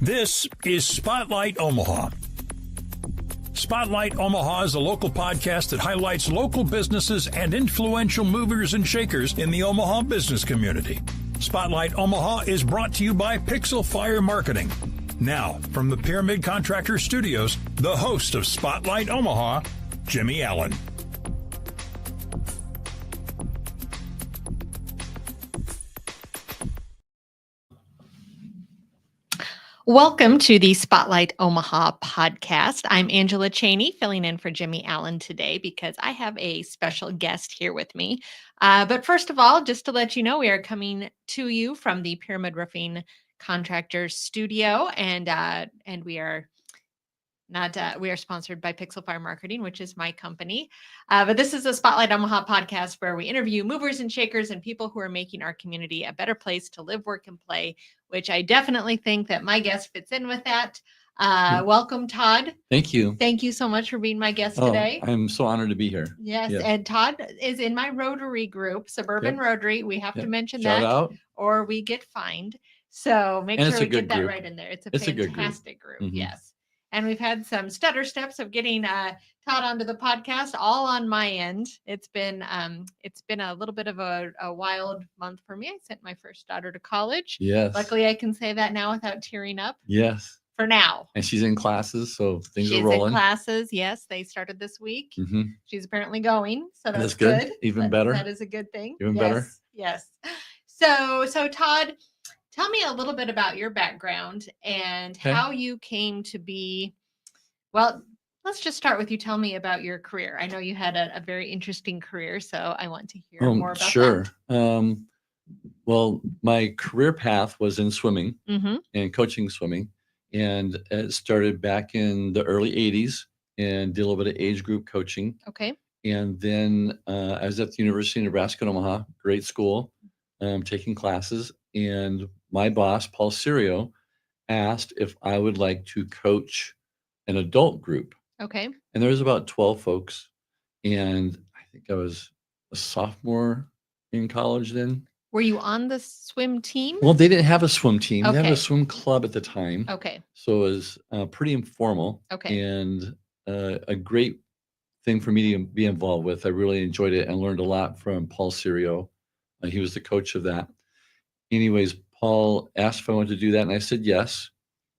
This is Spotlight Omaha. Spotlight Omaha is a local podcast that highlights local businesses and influential movers and shakers in the Omaha business community. Spotlight Omaha is brought to you by Pixel Fire Marketing. Now, from the Pyramid Contractor Studios, the host of Spotlight Omaha, Jimmy Allen. Welcome to the Spotlight Omaha podcast. I'm Angela Cheney, filling in for Jimmy Allen today because I have a special guest here with me. But first of all, just to let you know, we are coming to you from the Pyramid Roofing Contractor Studio, and we are we are sponsored by Pixel Fire Marketing, which is my company. But this is a Spotlight Omaha podcast where we interview movers and shakers and people who are making our community a better place to live, work, and play, which I definitely think that my guest fits in with that. Welcome, Todd. Thank you. Thank you so much for being my guest today. I'm so honored to be here. Yes, and Todd is in my Rotary group, Suburban Rotary. We have to mention Shout that out. Or we get fined. So make And sure we get that group. right in there. It's a fantastic group. Mm-hmm. Yes. And we've had some stutter steps of getting Todd onto the podcast, all on my end. It's been a little bit of a wild month for me. I sent my first daughter to college. Yes. Luckily, I can say that now without tearing up. Yes. For now. And she's in classes, so things are She's rolling. in classes. Yes, they started this week. Mm-hmm. She's apparently going, so that's good. Even better. That is a good thing. Even better. Yes. So Todd, tell me a little bit about your background and how you came to be. Well, let's just start with you. Tell me about your career. I know you had a very interesting career, so I want to hear more about that. Well, my career path was in swimming Mm-hmm. and coaching swimming. And it started back in the early 80s and did a little bit of age group coaching. Okay. And then I was at the University of Nebraska in Omaha, great school, taking classes. And my boss, Paul Serio, asked if I would like to coach an adult group. Okay. And there was about 12 folks. And I think I was a sophomore in college then. Were you on the swim team? Well, they didn't have a swim team. Okay. They had a swim club at the time. Okay. So it was pretty informal. Okay. And a great thing for me to be involved with. I really enjoyed it and learned a lot from Paul Serio. He was the coach of that. Anyways, Paul asked if I wanted to do that, and I said yes.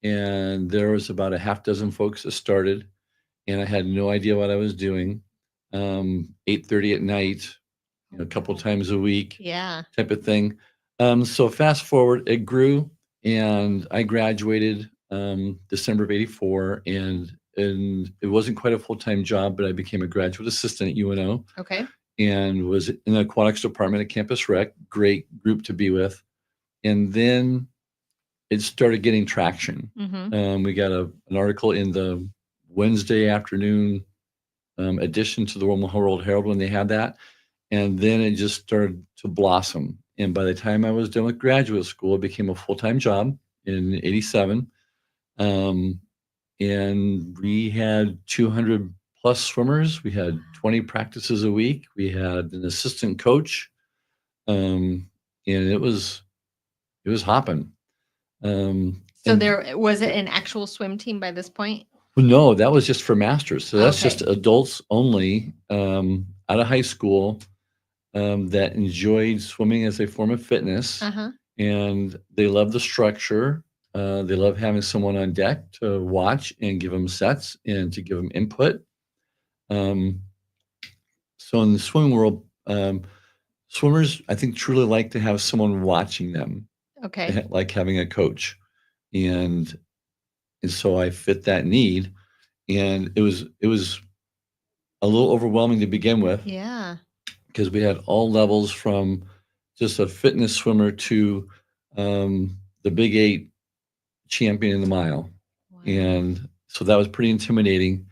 And there was about a half dozen folks that started, and I had no idea what I was doing. 8:30 at night, a couple times a week, type of thing. So fast forward, it grew, and I graduated December of '84, and it wasn't quite a full-time job, but I became a graduate assistant at UNO. Okay. And was in the aquatics department at Campus Rec. Great group to be with. And then it started getting traction. Mm-hmm. We got an article in the Wednesday afternoon edition to the World Herald when they had that. And then it just started to blossom. And by the time I was done with graduate school, it became a full-time job in '87. And we had 200 plus swimmers. We had 20 practices a week. We had an assistant coach. And it was hopping. So was it an actual swim team by this point? No, that was just for masters. So that's just adults only out of high school that enjoyed swimming as a form of fitness. Uh-huh. And they love the structure. They love having someone on deck to watch and give them sets and to give them input. So in the swimming world, swimmers, I think, truly like to have someone watching them. Okay. Like having a coach. And so I fit that need. And it was a little overwhelming to begin with. Yeah. Because we had all levels from just a fitness swimmer to the Big 8 champion in the mile. Wow. And so that was pretty intimidating.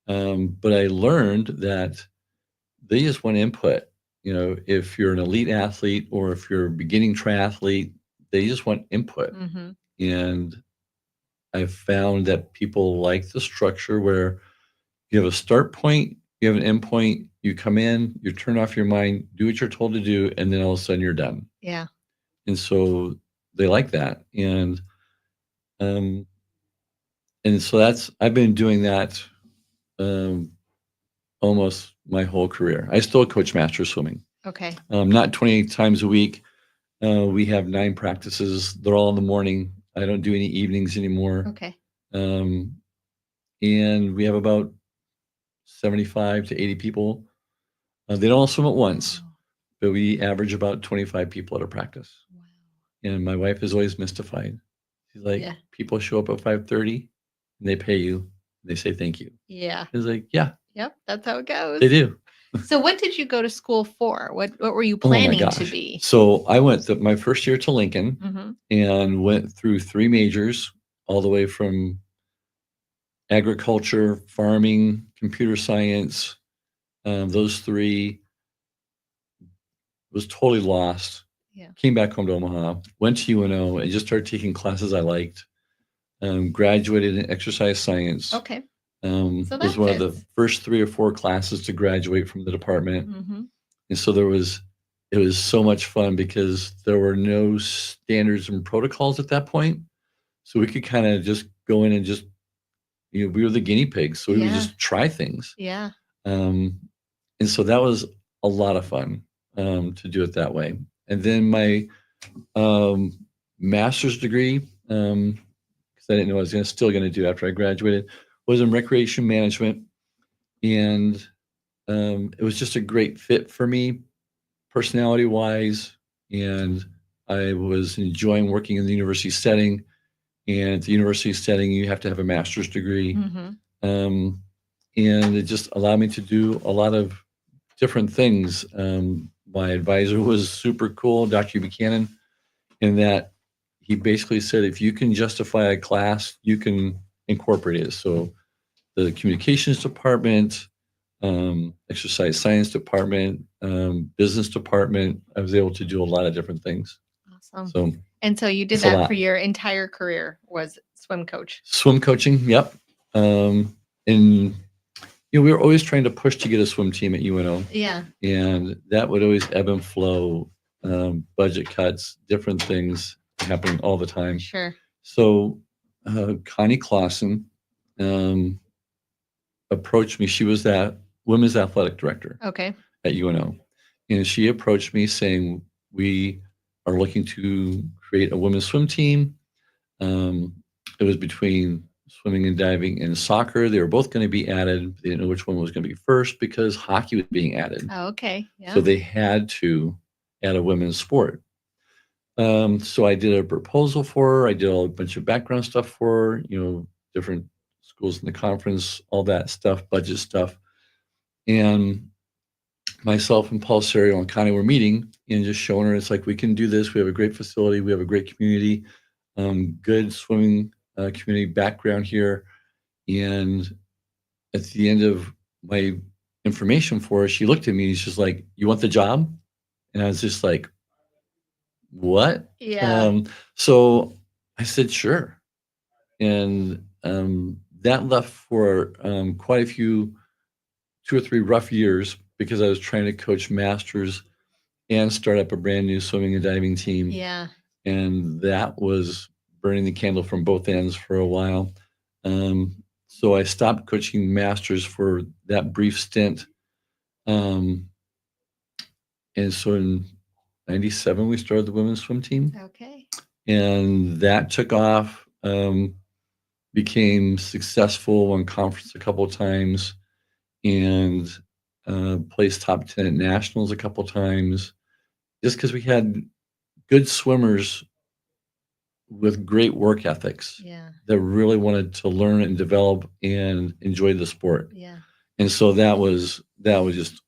But I learned that they just want input. If you're an elite athlete or if you're a beginning triathlete, they just want input. Mm-hmm. And I found that people like the structure where you have a start point, you have an end point, you come in, you turn off your mind, do what you're told to do, and then all of a sudden you're done. Yeah. And so they like that. And and so I've been doing that um, almost my whole career. I still coach master swimming. Okay. Not 28 times a week. We have 9 practices. They're all in the morning. I don't do any evenings anymore. Okay. Um, and we have about 75 to 80 people. They don't all swim at once, Wow. but we average about 25 people at a practice. Wow. And my wife is always mystified. She's like, Yeah. people show up at 5:30 and they pay you. And they say thank you. Yeah. It's like, yeah, Yep. That's how it goes. they do. So what did you go to school for? What were you Oh my planning to gosh. be? So I went my first year to Lincoln Mm-hmm. and went through 3 majors, all the way from agriculture, farming, computer science. Those 3, was totally lost. Yeah. Came back home to Omaha, went to UNO, and just started taking classes I liked. Graduated in exercise science. Okay. So Was that one of the fits. first 3 or 4 classes to graduate from the department. Mm-hmm. And so it was so much fun because there were no standards and protocols at that point. So we could kind of just go in and just, we were the guinea pigs. So we would Yeah. just try things. Yeah. And so that was a lot of fun to do it that way. And then my master's degree, because I didn't know what I was still going to do after I graduated, was in recreation management. And it was just a great fit for me, personality wise. And I was enjoying working in the university setting. And at the university setting, you have to have a master's degree. Mm-hmm. And it just allowed me to do a lot of different things. My advisor was super cool, Dr. Buchanan, in that he basically said, if you can justify a class, you can incorporate it. So the communications department, exercise science department, business department, I was able to do a lot of different things. Awesome. So And so you did it's a that lot. for your entire career, was swim coach. Swim coaching, yep. And we were always trying to push to get a swim team at UNO, Yeah. and that would always ebb and flow. Budget cuts, different things happening all the time. Sure. So Connie Clausen approached me. She was that women's athletic director Okay. at UNO, and she approached me saying, we are looking to create a women's swim team. It was between swimming and diving and soccer. They were both going to be added. They didn't know which one was going to be first because hockey was being added. Oh, okay. Yeah. So they had to add a women's sport. So I did a proposal for her. I did a bunch of background stuff for her, different schools in the conference, all that stuff, budget stuff. And myself and Paul Serio and Connie were meeting and just showing her, it's like, we can do this. We have a great facility. We have a great community, good swimming community background here. And at the end of my information for her, she looked at me and she's like, you want the job? And I was just like, what? Yeah. So I said, sure. And that left for quite a few, 2 or 3 rough years because I was trying to coach masters and start up a brand new swimming and diving team. Yeah. And that was burning the candle from both ends for a while. So I stopped coaching masters for that brief stint. And so in 97, we started the women's swim team. Okay. And that took off, became successful, won conference a couple of times, and placed top 10 at nationals a couple of times, just because we had good swimmers with great work ethics. Yeah. That really wanted to learn and develop and enjoy the sport. Yeah. And so that was just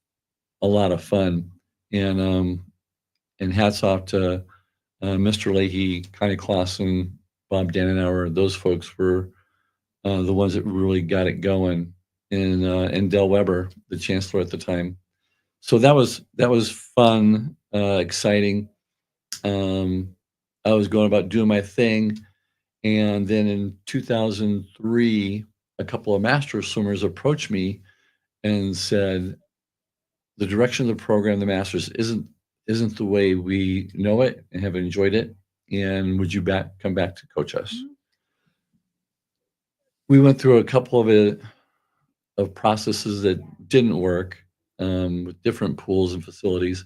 a lot of fun. And hats off to Mr. Leahy, Connie Clausen, Bob Dannenauer. Those folks were the ones that really got it going. And Del Weber, the chancellor at the time. So that was fun, exciting. I was going about doing my thing. And then in 2003, a couple of master swimmers approached me and said, the direction of the program, the masters, isn't the way we know it and have enjoyed it. And would you come back to coach us? Mhm. we went through a couple of processes that didn't work with different pools and facilities.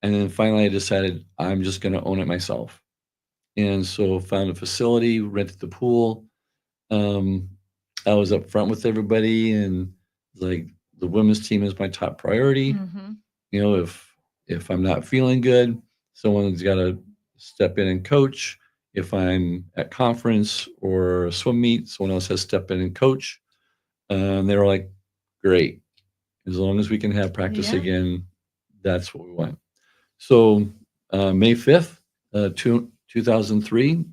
And then finally I decided I'm just going to own it myself. And so found a facility, rented the pool. Um, I was up front with everybody and like the women's team is my top priority. Mm-hmm. You know, if I'm not feeling good, someone's got to step in and coach. If I'm at conference or a swim meet, someone else has to step in and coach. They were like, great. As long as we can have practice Yeah. again, that's what we want. So May 5th, 2003,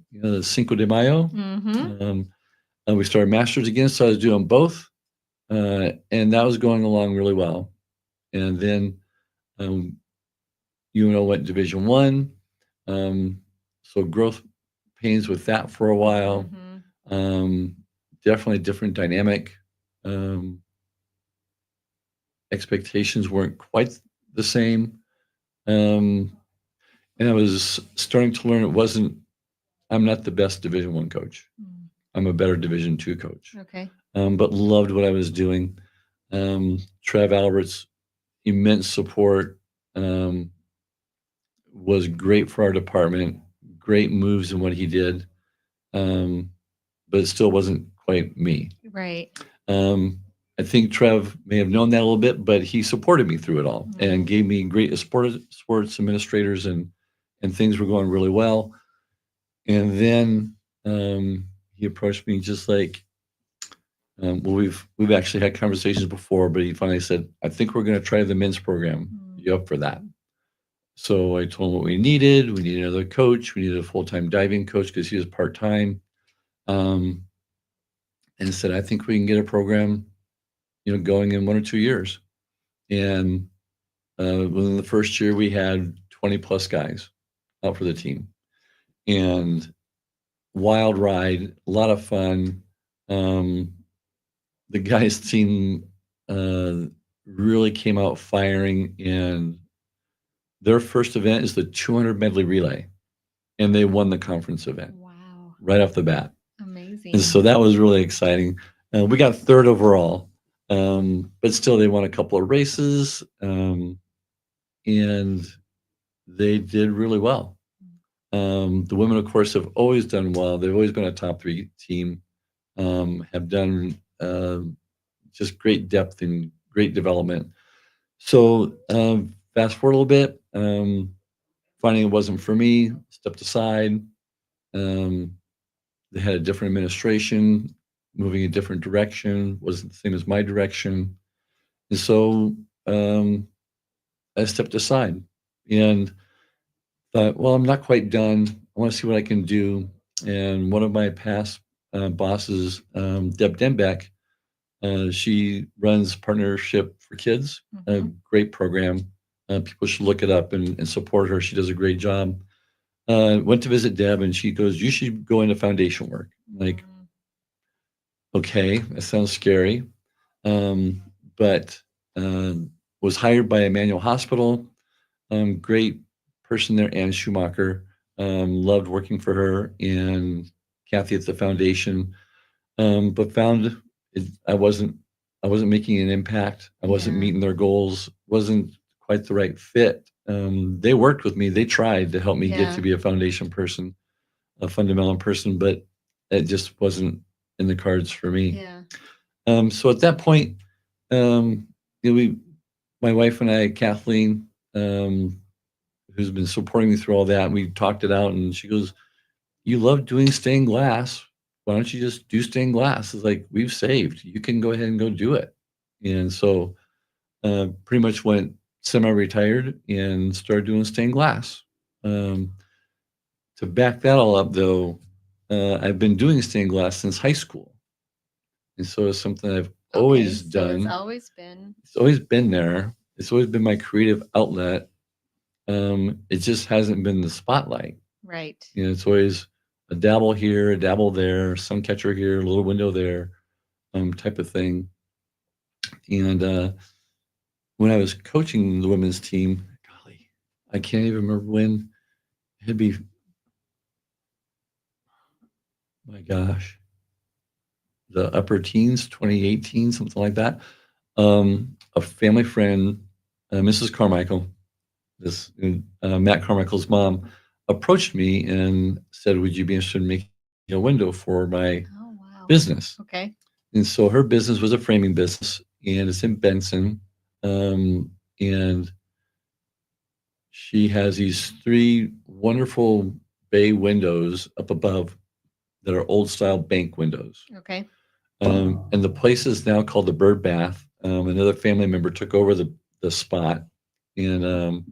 Cinco de Mayo, Mm-hmm. we started Masters again. So I was doing both. And that was going along really well. And then um, went Division One. So growth pains with that for a while. Mm-hmm. Definitely different dynamic. Um, expectations weren't quite the same. And I was starting to learn I'm not the best Division One coach. I'm a better Division Two coach. Okay. But loved what I was doing. Trev Albert's immense support was great for our department. Great moves in what he did, but it still wasn't quite me. Right. I think Trev may have known that a little bit, but he supported me through it all and gave me great sports administrators and things were going really well. And then he approached me just like, well, we've actually had conversations before, but he finally said, I think we're going to try the men's program. You up for that? So I told him what we needed. We needed another coach. We needed a full-time diving coach because he was part-time. And said, I think we can get a program, going in 1 or 2 years. And within the first year, we had 20 plus guys out for the team. And wild ride, a lot of fun. The guys' team really came out firing, and their first event is the 200 medley relay, and they won the conference event. Wow. Right off the bat. Amazing. And so that was really exciting. We got third overall, but still they won a couple of races, and they did really well. The women, of course, have always done well. They've always been a top 3 team, have done just great depth and great development. So fast forward a little bit, finding it wasn't for me, stepped aside. They had a different administration, moving a different direction, wasn't the same as my direction. And so I stepped aside and thought, well, I'm not quite done. I want to see what I can do. And one of my past bosses, Deb Denbeck, she runs Partnership for Kids, a great program. People should look it up and support her. She does a great job. Went to visit Deb and she goes, you should go into foundation work. Like, okay, that sounds scary. But was hired by Emmanuel Hospital. Great person there, Ann Schumacher. Loved working for her and Kathy at the foundation. But found I wasn't making an impact. I wasn't meeting their goals. Wasn't quite the right fit. They worked with me. They tried to help me get to be a foundation person, a fundamental person, but it just wasn't in the cards for me. So at that point, my wife and I, Kathleen, who's been supporting me through all that, we talked it out, and she goes, "You love doing stained glass. Why don't you just do stained glass?" It's like, we've saved. You can go ahead and go do it. And so, pretty much went semi-retired and started doing stained glass. To back that all up, though, I've been doing stained glass since high school. And so it's something I've always done. It's always been there. It's always been my creative outlet. It just hasn't been the spotlight. Right. It's always a dabble here, a dabble there, sun catcher here, a little window there, type of thing. And when I was coaching the women's team, golly, I can't even remember when. It'd be, my gosh, the upper teens, 2018, something like that. A family friend, Mrs. Carmichael, Matt Carmichael's mom, approached me and said, "Would you be interested in making a window for my Oh, wow. business?" Okay. And so her business was a framing business, and it's in Benson. And she has these 3 wonderful bay windows up above that are old style bank windows. Okay. And the place is now called the Bird Bath. Another family member took over the spot, and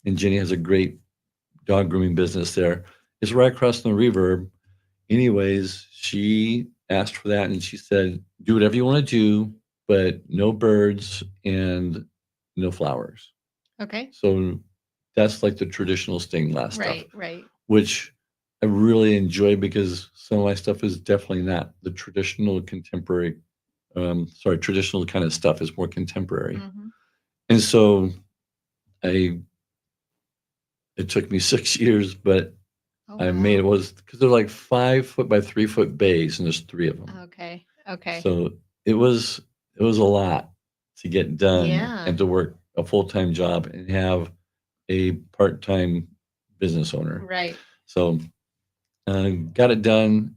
Jenny has a great dog grooming business there. It's right across from the Reverb. Anyways, she asked for that, and she said, "Do whatever you want to do, but no birds and no flowers." Okay. So that's like the traditional stained glass stuff, Right. which I really enjoy because some of my stuff is definitely not the traditional contemporary. Traditional kind of stuff is more contemporary. Mhm. And so it took me 6 years, but Oh, I made wow. it because they're like 5 foot by 3 foot bays, and there's 3 of them. Okay. So it was a lot to get done Yeah. and to work a full-time job and have a part-time business owner. Right. So got it done.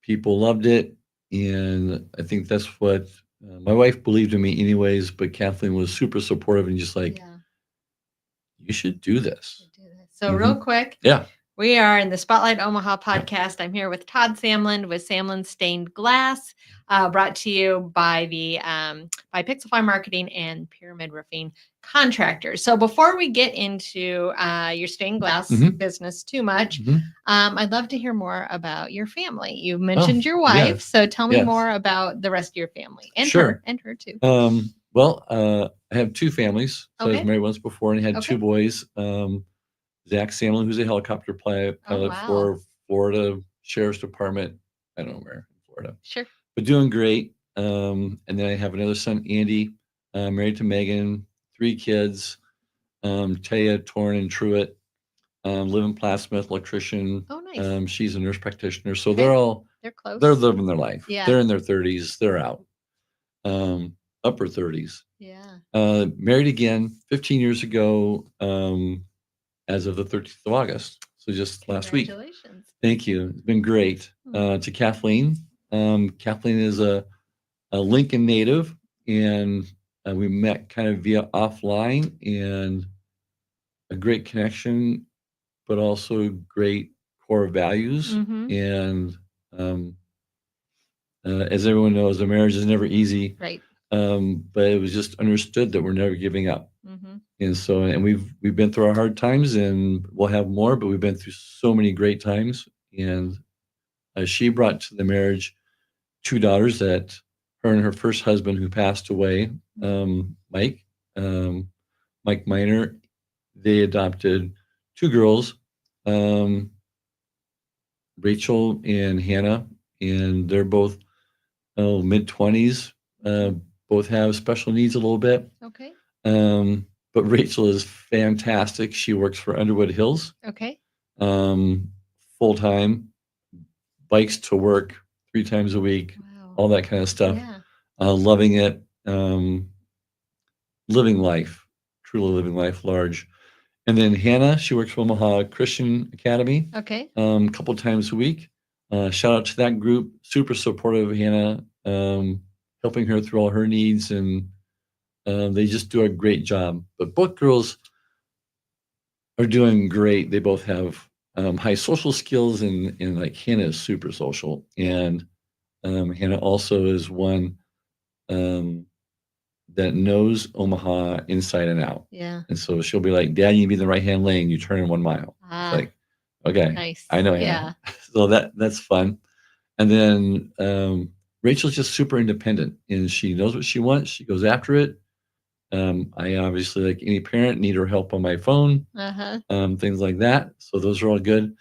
People loved it, and I think that's what my wife believed in me anyways, but Kathleen was super supportive and just like, Yeah. "You should do this." Do this. So real Mhm. quick, Yeah. we are in the Spotlight Omaha podcast. I'm here with Todd Samland with Samland Stained Glass, brought to you by the by Pixelfy Marketing and Pyramid Roofing Contractors. So before we get into your stained glass Mhm. business too much, Mhm. I'd love to hear more about your family. You mentioned your wife, yes, so tell me yes. more about the rest of your family and Sure. her too. Well, I have 2 families. So I was Okay. married once before and had 2 Okay. boys. Zach Samland, who's a helicopter pilot Oh, wow. for Florida Sheriff's Department. I don't know where in Florida, Sure. but doing great. And then I have another son, Andy, married to Megan, 3 kids, Taya, Torrin, and Truett. Live in Plattsmouth, electrician. Oh, nice. She's a nurse practitioner. So Okay. They're close. they're living their life. Yeah. They're in their 30s. They're out. Upper 30s. Yeah. Married again 15 years ago, as of the 13th of August. So just last week. Congratulations. Thank you. It's been great. To Kathleen. Kathleen is a Lincoln native, and we met kind of via offline, and a great connection, but also great core values. Mhm. And as everyone knows, a marriage is never easy. Right. But it was just understood that we're never giving up. Mhm. And so, and we've been through our hard times, and we'll have more, but we've been through so many great times. And she brought to the marriage 2 daughters that her and her first husband, who passed away, Mike, Mike Miner, they adopted 2 girls, Rachel and Hannah, and they're both mid-20s. Both have special needs a little bit. Okay. But Rachel is fantastic. She works for Underwood Hills, Okay. full time, bikes to work 3 times a week, Wow. all that kind of stuff. Yeah. Loving it, living life, truly living life large. And then Hannah, she works for Omaha Christian Academy, Okay. a couple times a week. Shout out to that group, super supportive of Hannah, helping her through all her needs, and they just do a great job. But both girls are doing great. They both have high social skills, and like Hannah is super social, and Hannah also is one that knows Omaha inside and out. Yeah. And so she'll be like, "Dad, you need to be in the right hand lane. You turn in 1 mile." It's like, okay, Nice. I know Yeah. Hannah. So that's fun. And then Rachel's just super independent, and she knows what she wants. She goes after it. I obviously, like any parent, need her help on my phone, Uh-huh. things like that. So those are all good.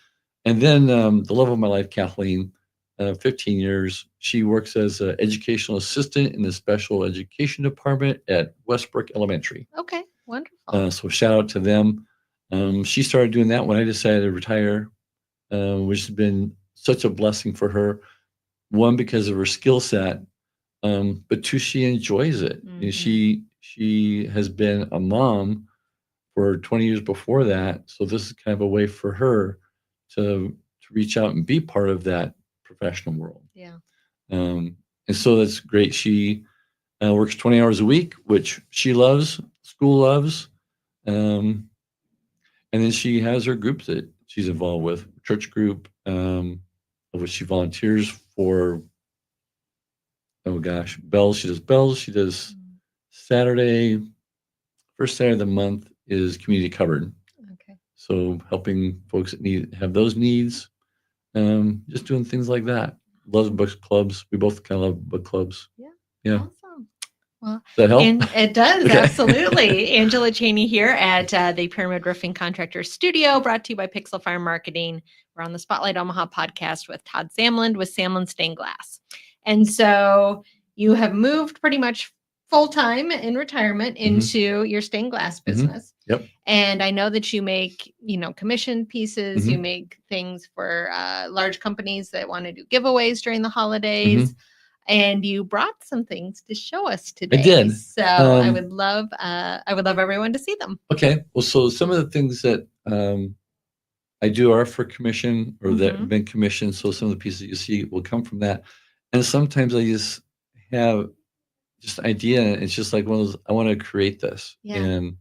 And then the love of my life, Kathleen, 15 years. She works as an educational assistant in the special education department at Westbrook Elementary. Okay. Wonderful. So shout out to them. She started doing that when I decided to retire, which has been such a blessing for her. one, because of her skill set, but two, she enjoys it. And she has been a mom for 20 years before that. So this is kind of a way for her to reach out and be part of that professional world. Yeah. And so that's great. She works 20 hours a week, which she loves, school loves. And then she has her groups that she's involved with, church group, of which she volunteers for. Oh gosh, bells. She does bells. She does Saturday. First Saturday of the month is community covered. Okay. So helping folks that have those needs, just doing things like that. Loves book clubs. We both kind of love book clubs. Yeah. Yeah. Awesome. Well, Does that help? and it does, Okay. absolutely. Angela Cheney here at the Pyramid Roofing Contractors Studio, brought to you by Pixel Fire Marketing. We're on the Spotlight Omaha podcast with Todd Samland with Samland Stained Glass. And so you have moved pretty much full-time in retirement into your stained glass business. Yep. And I know that you make, commission pieces, you make things for large companies that want to do giveaways during the holidays. And you brought some things to show us today. I did. So I would love everyone to see them. Okay. Well, so some of the things that I do are for commission or that have been commissioned. So some of the pieces you see will come from that. And sometimes I just have just an idea. And it's just like one of those, I want to create this and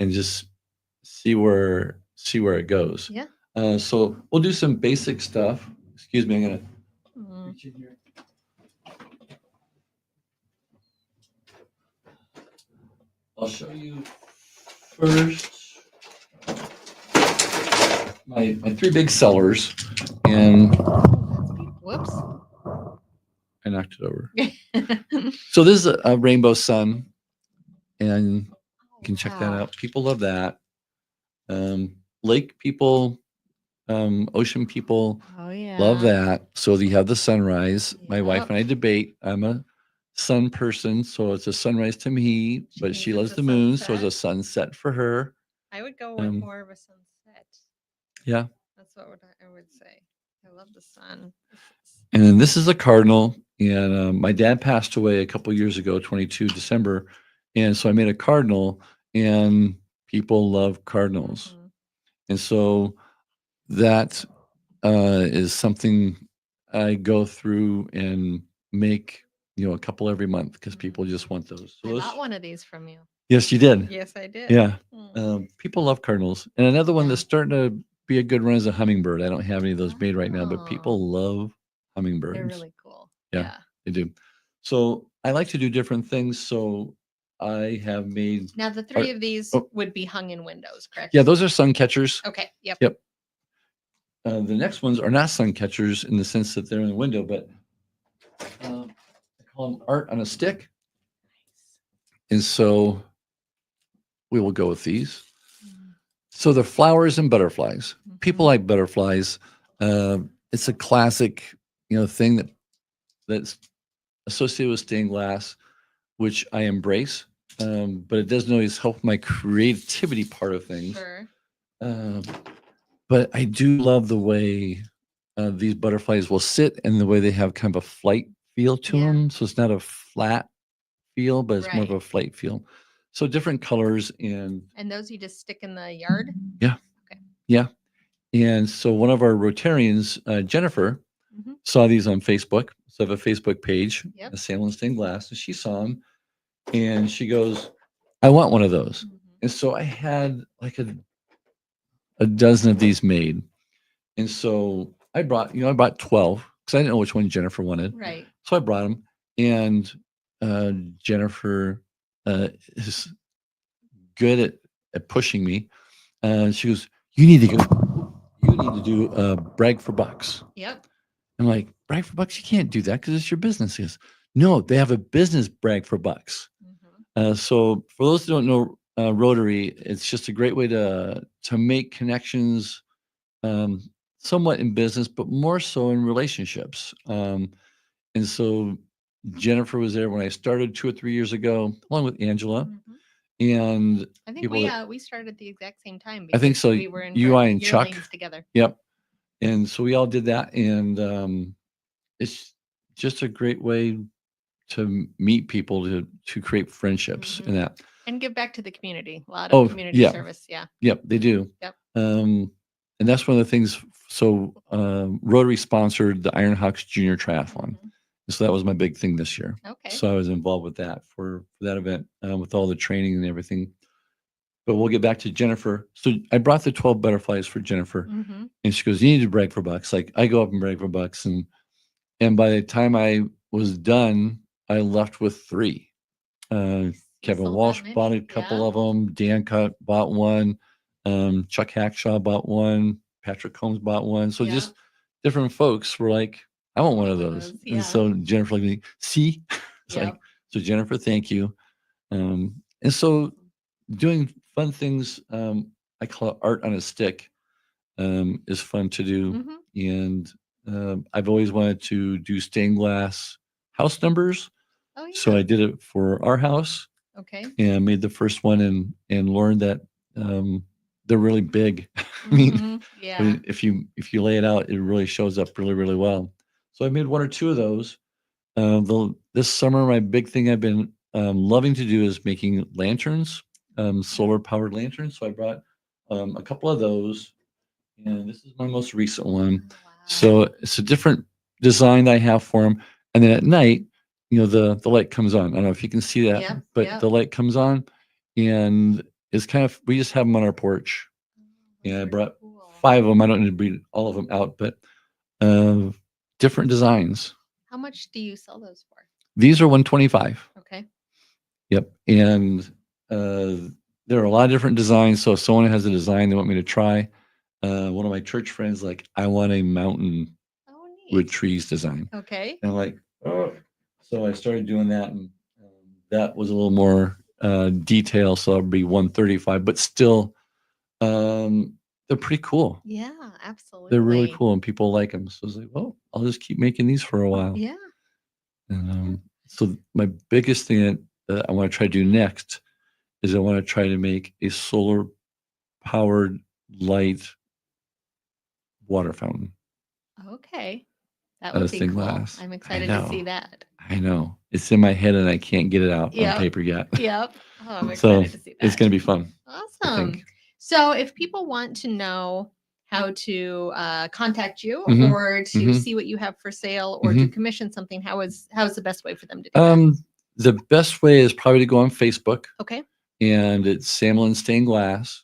just see where it goes. Yeah. So we'll do some basic stuff. Excuse me, I'm going to reach in here. I'll show you first my three big sellers, and whoops, I knocked it over. So this is a rainbow sun, and you can check that out. People love that. Lake people, ocean people love that. So you have the sunrise. My wife and I debate. I'm a sun person, so it's a sunrise to me, but she loves the moon, so it's a sunset for her. I would go with more of a sunset. Yeah. That's what I would say. I love the sun. And then this is a cardinal, and my dad passed away a couple years ago, 22 December, and so I made a cardinal, and people love cardinals. And so that is something I go through and make a couple every month because people just want those. So I bought one of these from you. Yes, you did. Yes, I did. Yeah. People love cardinals. And another one that's starting to be a good run is a hummingbird. I don't have any of those made right now, but people love hummingbirds. They're really cool. Yeah, they do. So I like to do different things. So I have made. Now, the three of these would be hung in windows, correct? Yeah, those are sun catchers. Okay. Yep. Yep. The next ones are not sun catchers in the sense that they're in the window, but I call them art on a stick. And so we will go with these. So the flowers and butterflies. People like butterflies. It's a classic, thing that's associated with stained glass, which I embrace. But it doesn't always help my creativity part of things. Sure. But I do love the way these butterflies will sit and the way they have kind of a flight feel to them. So it's not a flat feel, but it's more of a flight feel. So different colors and those you just stick in the yard? Yeah. Okay. Yeah. And so one of our Rotarians, Jennifer, saw these on Facebook. So I have a Facebook page, Samland Stained Glass, and she saw them and she goes, I want one of those. And so I had like a dozen of these made. And so I brought 12 because I didn't know which one Jennifer wanted. Right. So I brought them, and Jennifer is good at pushing me. She goes, you need to do brag for bucks. Yep. I'm like, brag for bucks? You can't do that because it's your business. He goes, no, they have a business brag for bucks. So for those who don't know Rotary, it's just a great way to make connections, somewhat in business, but more so in relationships. And so Jennifer was there when I started 2 or 3 years ago, along with Angela. And I think we started at the exact same time. I think so. We were in and Chuck together. Yep. And so we all did that, and it's just a great way to meet people, to create friendships and that. And give back to the community. A lot of Oh, community yeah. service. Yeah. Yep, they do. Yep. And that's one of the things. So Rotary sponsored the Iron Hawks Junior Triathlon. So that was my big thing this year. Okay. So I was involved with that for that event with all the training and everything. But we'll get back to Jennifer. So I brought the 12 butterflies for Jennifer, and she goes, "You need to brag for bucks." Like I go up and brag for bucks, and by the time I was done, I left with 3. Kevin Walsh bought a couple of them. Dan Cutt bought one. Chuck Hackshaw bought one. Patrick Combs bought one. So just different folks were like, "I want one of those." And so Jennifer like, "See," it's like, so Jennifer, thank you. And so doing fun things, I call it art on a stick, is fun to do. And I've always wanted to do stained glass house numbers. Oh, yeah. So I did it for our house. Okay. And I made the first one and learned that they're really big. I mean, if you lay it out, it really shows up really, really well. So I made 1 or 2 of those. This summer, my big thing I've been loving to do is making lanterns, solar powered lanterns. So I brought a couple of those, and this is my most recent one. Oh, wow. So it's a different design that I have for them. And then at night, the light comes on. I don't know if you can see that, but the light comes on, and it's kind of, we just have them on our porch. And I brought 5 of them. I don't need to bring all of them out, but different designs. How much do you sell those for? These are $125. Okay. Yep. And there are a lot of different designs. So if someone has a design they want me to try, one of my church friends, like, I want a mountain with trees design. Okay. And I'm like, oh. So I started doing that, and that was a little more detail. So it'll be $135, but still, they're pretty cool. Yeah, absolutely. They're really cool, and people like them. So I was like, well, I'll just keep making these for a while. Yeah. And so my biggest thing that I want to try to do next is I want to try to make a solar powered light water fountain. Okay. That would be cool. Glass. I'm excited to see that. I know. It's in my head and I can't get it out on paper yet. Yep. Oh, I'm excited to see that. It's going to be fun. Awesome. So if people want to know how to contact you or to see what you have for sale or to commission something, how's the best way for them to do that? The best way is probably to go on Facebook. Okay. And it's Samland Stained Glass,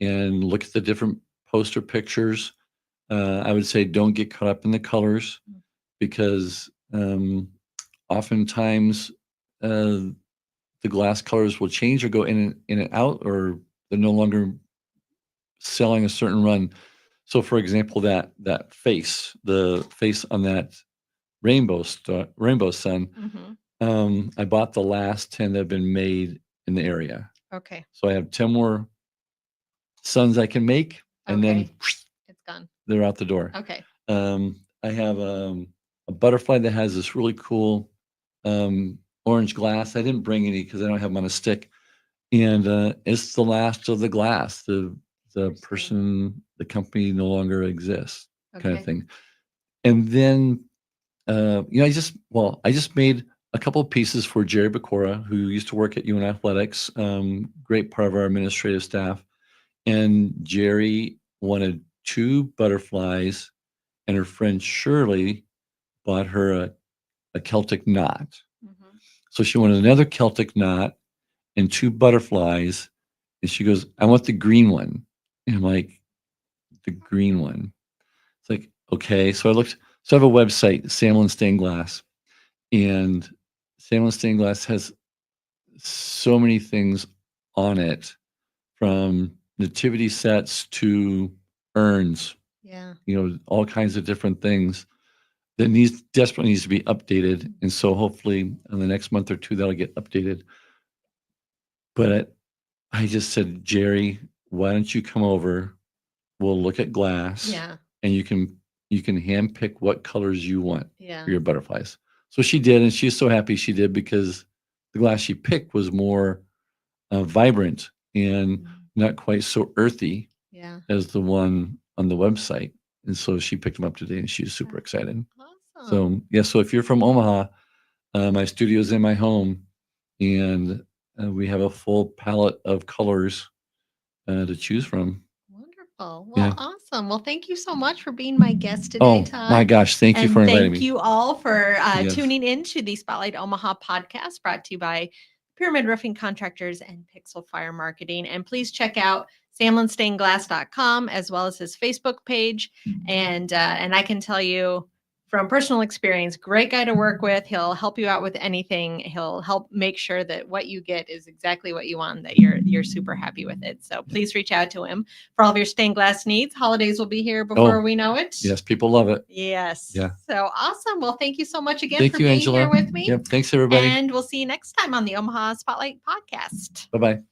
and look at the different poster pictures. I would say don't get caught up in the colors, because oftentimes the glass colors will change or go in and out, or they're no longer selling a certain run. So for example, that face, the face on that rainbow sun, I bought the last 10 that have been made in the area. Okay. So I have 10 more suns I can make, and then it's gone. They're out the door. Okay. I have a butterfly that has this really cool orange glass. I didn't bring any because I don't have them on a stick. And it's the last of the glass. The company no longer exists, kind of thing. And then, I just made a couple of pieces for Jerry Bacora, who used to work at UN Athletics, great part of our administrative staff. And Jerry wanted 2 butterflies, and her friend Shirley bought her a Celtic knot. So she wanted another Celtic knot and 2 butterflies. And she goes, I want the green one. And I'm like, the green one. It's like, okay. So I looked, so I have a website, Samland Stained Glass. And Samland Stained Glass has so many things on it, from nativity sets to urns. Yeah. All kinds of different things that desperately needs to be updated. And so hopefully in the next month or 2, that'll get updated. But I just said, Jerry, why don't you come over? We'll look at glass. Yeah. And you can hand pick what colors you want for your butterflies. So she did, and she's so happy she did, because the glass she picked was more vibrant and not quite so earthy as the one on the website. And so she picked them up today, and she's super excited. So yeah, so if you're from Omaha, my studio's in my home, and we have a full palette of colors to choose from. Wonderful. Well, Yeah. awesome. Well, thank you so much for being my guest today, Oh Todd. my gosh, thank you And for inviting thank me. you all for Yes. tuning in to the Spotlight Omaha podcast brought to you by Pyramid Roofing Contractors and Pixel Fire Marketing. And please check out samlandstainedglass.com as well as his Facebook page. And I can tell you from personal experience, great guy to work with. He'll help you out with anything. He'll help make sure that what you get is exactly what you want, that you're super happy with it. So please reach out to him for all of your stained glass needs. Holidays will be here before we know it. Yes, people love it. Yes. Yeah. So awesome. Well, thank you so much again Thank for you, being Angela. here with me. Yep. Thanks, everybody. And we'll see you next time on the Omaha Spotlight Podcast. Bye-bye.